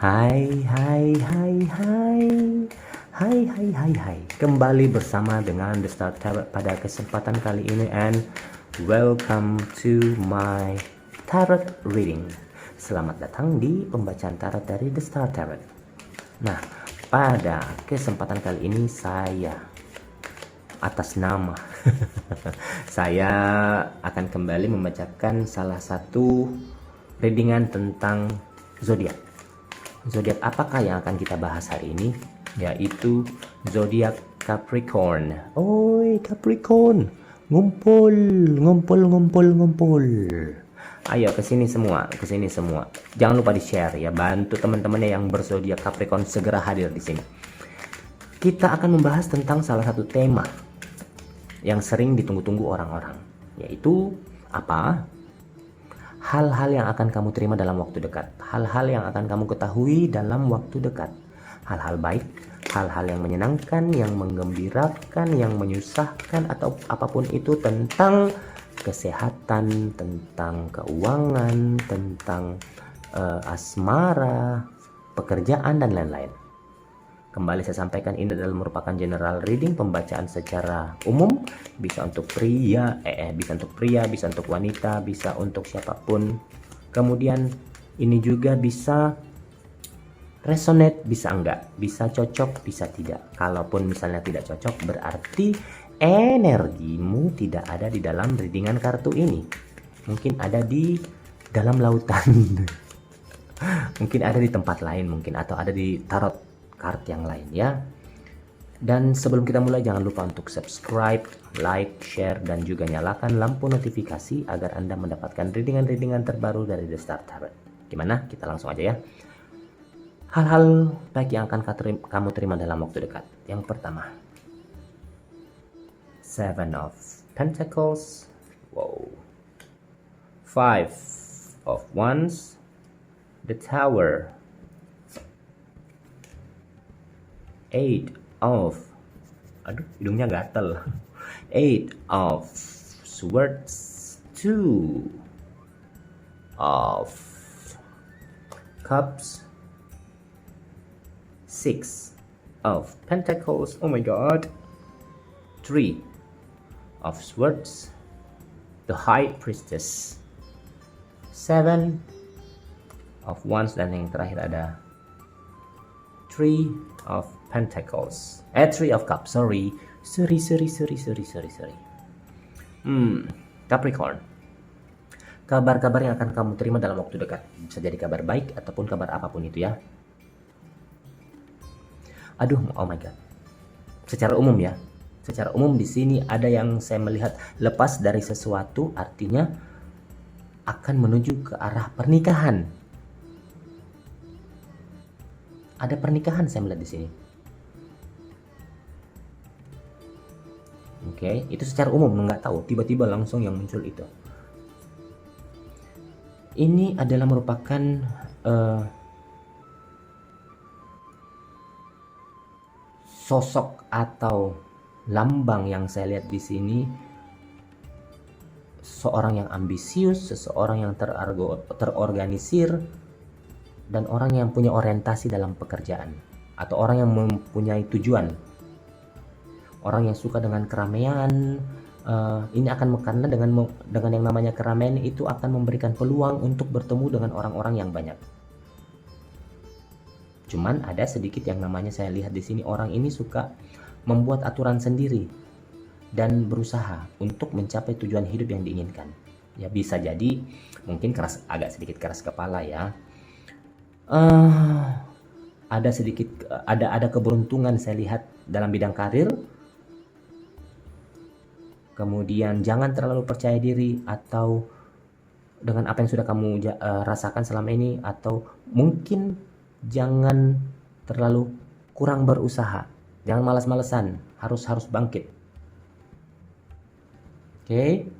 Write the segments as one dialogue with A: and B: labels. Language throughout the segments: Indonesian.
A: Hai, hai, hai, hai. Hai, hai, hai, hai. Kembali bersama dengan The Star Tarot pada kesempatan kali ini, and welcome to my tarot reading. Selamat datang di pembacaan tarot dari The Star Tarot. Nah, pada kesempatan kali ini saya atas nama saya akan kembali membacakan salah satu readingan tentang zodiak. Zodiak apakah yang akan kita bahas hari ini? Yaitu zodiak Capricorn. Oi, Capricorn, ngumpul, ngumpul, ngumpul, ngumpul. Ayo ke sini semua, ke sini semua. Jangan lupa di-share ya, bantu teman-temannya yang berzodiak Capricorn segera hadir di sini. Kita akan membahas tentang salah satu tema yang sering ditunggu-tunggu orang-orang, yaitu apa? Hal-hal yang akan kamu terima dalam waktu dekat, hal-hal yang akan kamu ketahui dalam waktu dekat, hal-hal baik, hal-hal yang menyenangkan, yang menggembirakan, yang menyusahkan, atau apapun itu tentang kesehatan, tentang keuangan, tentang asmara, pekerjaan, dan lain-lain. Kembali saya sampaikan, ini adalah merupakan general reading, pembacaan secara umum, bisa untuk pria, bisa untuk pria, bisa untuk wanita, bisa untuk siapapun. Kemudian ini juga bisa resonate, bisa enggak, bisa cocok, bisa tidak. Kalaupun misalnya tidak cocok, berarti energimu tidak ada di dalam readingan kartu ini. Mungkin ada di dalam lautan. Mungkin ada di tempat lain, mungkin, atau ada di tarot card yang lain ya. Dan sebelum kita mulai, jangan lupa untuk subscribe, like, share, dan juga nyalakan lampu notifikasi agar Anda mendapatkan readingan-readingan terbaru dari The Star Tarot. Gimana? Kita langsung aja ya. Hal-hal baik yang akan kamu terima dalam waktu dekat. Yang pertama, Seven of Pentacles. Wow. Five of Wands. The Tower. Eight of, aduh hidungnya gatel. Eight of Swords. Two of Cups. Six of Pentacles. Oh my god. Three of Swords. The High Priestess. Seven of Wands, dan yang terakhir ada Three of Pentacles. Three of Cups. Sorry. Capricorn. Kabar-kabar yang akan kamu terima dalam waktu dekat. Bisa jadi kabar baik ataupun kabar apapun itu ya. Aduh, oh my god. Secara umum ya. Secara umum di sini ada yang saya melihat lepas dari sesuatu, artinya akan menuju ke arah pernikahan. Ada pernikahan saya melihat di sini. Oke, itu secara umum, nggak tahu, tiba-tiba langsung yang muncul itu. Ini adalah merupakan sosok atau lambang yang saya lihat di sini. Seorang yang ambisius, seseorang yang terorganisir, dan orang yang punya orientasi dalam pekerjaan, atau orang yang mempunyai tujuan, orang yang suka dengan keramaian. Ini akan, karena dengan yang namanya keramaian itu akan memberikan peluang untuk bertemu dengan orang-orang yang banyak. Cuman ada sedikit yang namanya saya lihat di sini, orang ini suka membuat aturan sendiri dan berusaha untuk mencapai tujuan hidup yang diinginkan. Ya bisa jadi mungkin agak sedikit keras kepala ya. Ada sedikit ada keberuntungan saya lihat dalam bidang karir. Kemudian jangan terlalu percaya diri atau dengan apa yang sudah kamu rasakan selama ini, atau mungkin jangan terlalu kurang berusaha. Jangan malas-malesan, harus bangkit. Oke,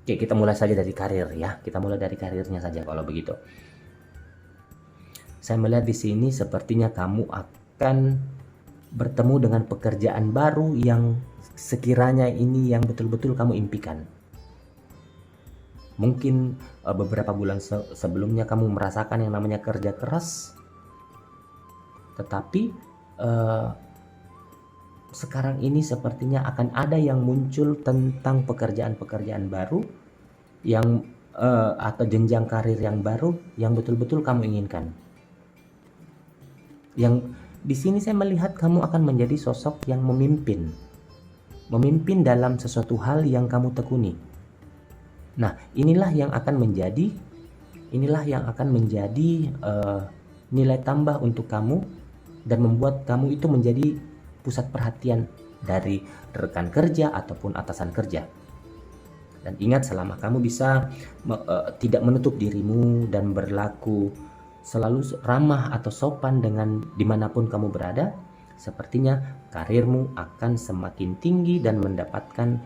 A: kita mulai saja dari karir ya. Kita mulai dari karirnya saja kalau begitu. Saya melihat di sini sepertinya kamu akan bertemu dengan pekerjaan baru yang sekiranya ini yang betul-betul kamu impikan. Mungkin beberapa bulan sebelumnya kamu merasakan yang namanya kerja keras, tetapi sekarang ini sepertinya akan ada yang muncul tentang pekerjaan-pekerjaan baru yang atau jenjang karir yang baru yang betul-betul kamu inginkan. Yang di sini saya melihat kamu akan menjadi sosok yang memimpin dalam sesuatu hal yang kamu tekuni. Nah, inilah yang akan menjadi nilai tambah untuk kamu dan membuat kamu itu menjadi pusat perhatian dari rekan kerja ataupun atasan kerja. Dan ingat, selama kamu bisa tidak menutup dirimu dan berlaku selalu ramah atau sopan dengan dimanapun kamu berada, sepertinya karirmu akan semakin tinggi dan mendapatkan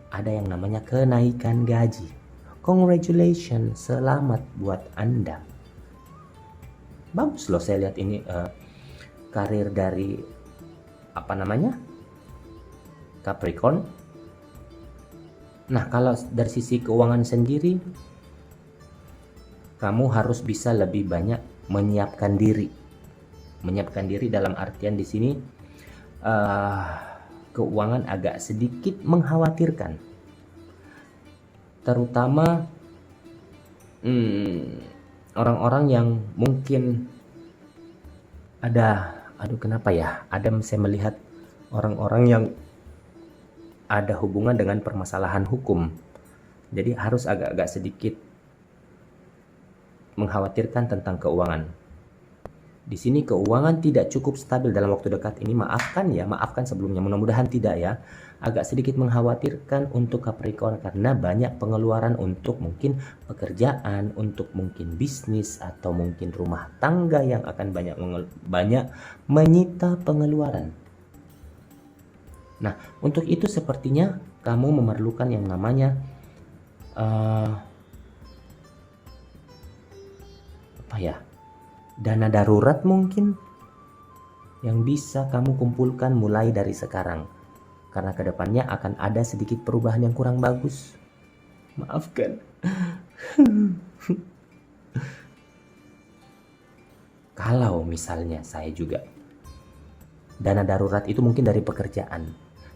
A: ada yang namanya kenaikan gaji. Congratulations, selamat buat Anda. Bagus loh, saya lihat ini karir dari Capricorn. Nah, kalau dari sisi keuangan sendiri, kamu harus bisa lebih banyak menyiapkan diri. Menyiapkan diri dalam artian di sini keuangan agak sedikit mengkhawatirkan. Terutama orang-orang yang mungkin ada saya melihat orang-orang yang ada hubungan dengan permasalahan hukum. Jadi harus agak-agak sedikit mengkhawatirkan tentang keuangan. Di sini keuangan tidak cukup stabil dalam waktu dekat ini. Maafkan sebelumnya, mudah-mudahan tidak ya. Agak sedikit mengkhawatirkan untuk Capricorn karena banyak pengeluaran untuk mungkin pekerjaan, untuk mungkin bisnis atau mungkin rumah tangga yang akan banyak menyita pengeluaran. Nah, untuk itu sepertinya kamu memerlukan yang namanya dana darurat mungkin yang bisa kamu kumpulkan mulai dari sekarang, karena kedepannya akan ada sedikit perubahan yang kurang bagus. Maafkan. Kalau misalnya saya juga dana darurat itu mungkin dari pekerjaan,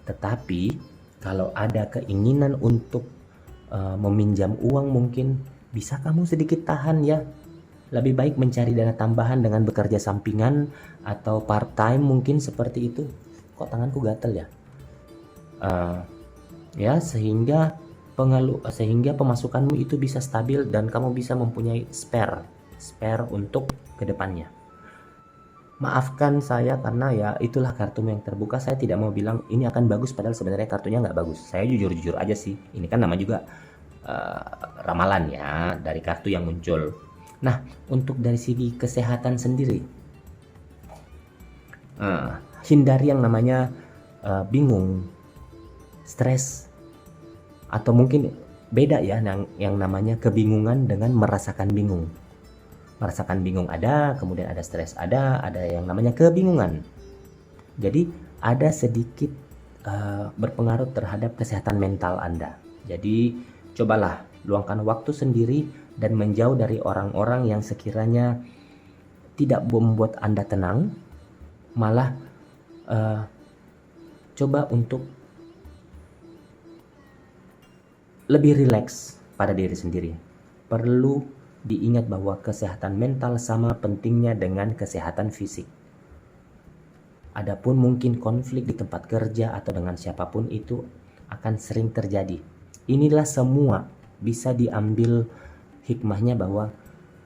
A: tetapi kalau ada keinginan untuk meminjam uang, mungkin bisa kamu sedikit tahan ya. Lebih baik mencari dana tambahan dengan bekerja sampingan atau part time mungkin seperti itu. Kok tanganku gatel ya? Sehingga pemasukanmu itu bisa stabil dan kamu bisa mempunyai spare untuk kedepannya. Maafkan saya karena ya itulah kartumu yang terbuka. Saya tidak mau bilang ini akan bagus padahal sebenarnya kartunya nggak bagus. Saya jujur aja sih. Ini kan nama juga ramalan ya dari kartu yang muncul. Nah, untuk dari segi kesehatan sendiri, hindari yang namanya bingung, stres, atau mungkin beda ya yang namanya kebingungan dengan merasakan bingung. Merasakan bingung ada, kemudian ada stres ada yang namanya kebingungan. Jadi ada sedikit berpengaruh terhadap kesehatan mental Anda. Jadi cobalah luangkan waktu sendiri dan menjauh dari orang-orang yang sekiranya tidak membuat Anda tenang, malah coba untuk lebih rileks pada diri sendiri. Perlu diingat bahwa kesehatan mental sama pentingnya dengan kesehatan fisik. Adapun mungkin konflik di tempat kerja atau dengan siapapun itu akan sering terjadi. Inilah semua bisa diambil hikmahnya bahwa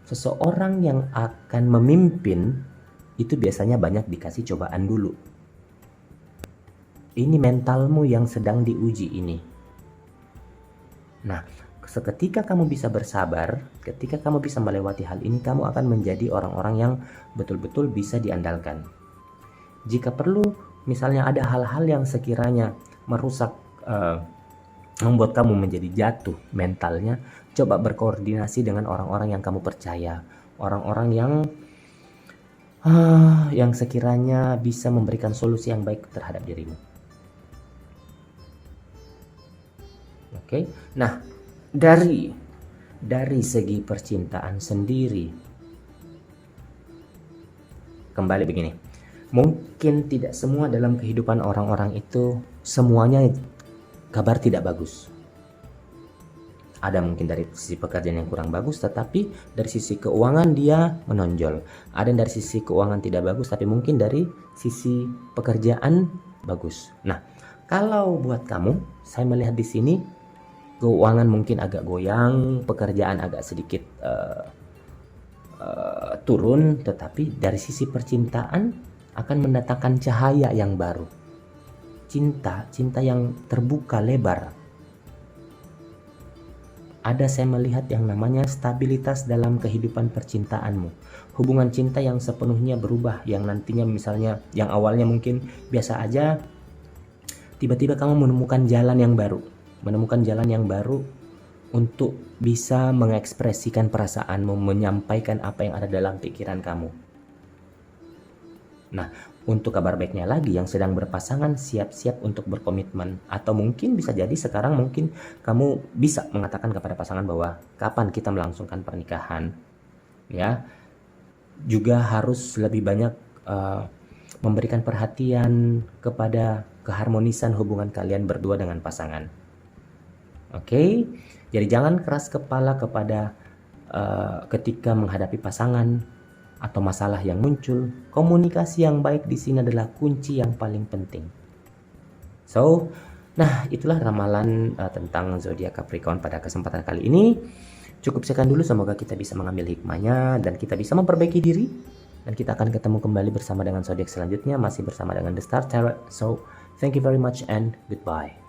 A: seseorang yang akan memimpin itu biasanya banyak dikasih cobaan dulu. Ini mentalmu yang sedang diuji ini. Nah, seketika kamu bisa bersabar, ketika kamu bisa melewati hal ini, kamu akan menjadi orang-orang yang betul-betul bisa diandalkan. Jika perlu, misalnya ada hal-hal yang sekiranya merusak, membuat kamu menjadi jatuh mentalnya, coba berkoordinasi dengan orang-orang yang kamu percaya, orang-orang yang sekiranya bisa memberikan solusi yang baik terhadap dirimu. Oke. Nah, dari dari segi percintaan sendiri. Kembali begini, mungkin tidak semua dalam kehidupan orang-orang itu semuanya kabar tidak bagus. Ada mungkin dari sisi pekerjaan yang kurang bagus, tetapi dari sisi keuangan dia menonjol. Ada dari sisi keuangan tidak bagus, tapi mungkin dari sisi pekerjaan bagus. Nah, kalau buat kamu, saya melihat di sini keuangan mungkin agak goyang, pekerjaan agak sedikit turun, tetapi dari sisi percintaan akan mendatangkan cahaya yang baru. Cinta yang terbuka lebar. Ada saya melihat yang namanya stabilitas dalam kehidupan percintaanmu. Hubungan cinta yang sepenuhnya berubah, yang nantinya misalnya yang awalnya mungkin biasa aja, tiba-tiba kamu menemukan jalan yang baru. Menemukan jalan yang baru untuk bisa mengekspresikan perasaanmu, menyampaikan apa yang ada dalam pikiran kamu. Nah, untuk kabar baiknya lagi, yang sedang berpasangan siap-siap untuk berkomitmen. Atau mungkin bisa jadi sekarang mungkin kamu bisa mengatakan kepada pasangan bahwa kapan kita melangsungkan pernikahan. Ya, juga harus lebih banyak memberikan perhatian kepada keharmonisan hubungan kalian berdua dengan pasangan. Oke, jadi jangan keras kepala kepada ketika menghadapi pasangan atau masalah yang muncul. Komunikasi yang baik di sini adalah kunci yang paling penting. So, nah itulah ramalan tentang zodiak Capricorn pada kesempatan kali ini. Cukup sekian dulu, semoga kita bisa mengambil hikmahnya dan kita bisa memperbaiki diri. Dan kita akan ketemu kembali bersama dengan zodiak selanjutnya, masih bersama dengan The Star Tarot. So, thank you very much and goodbye.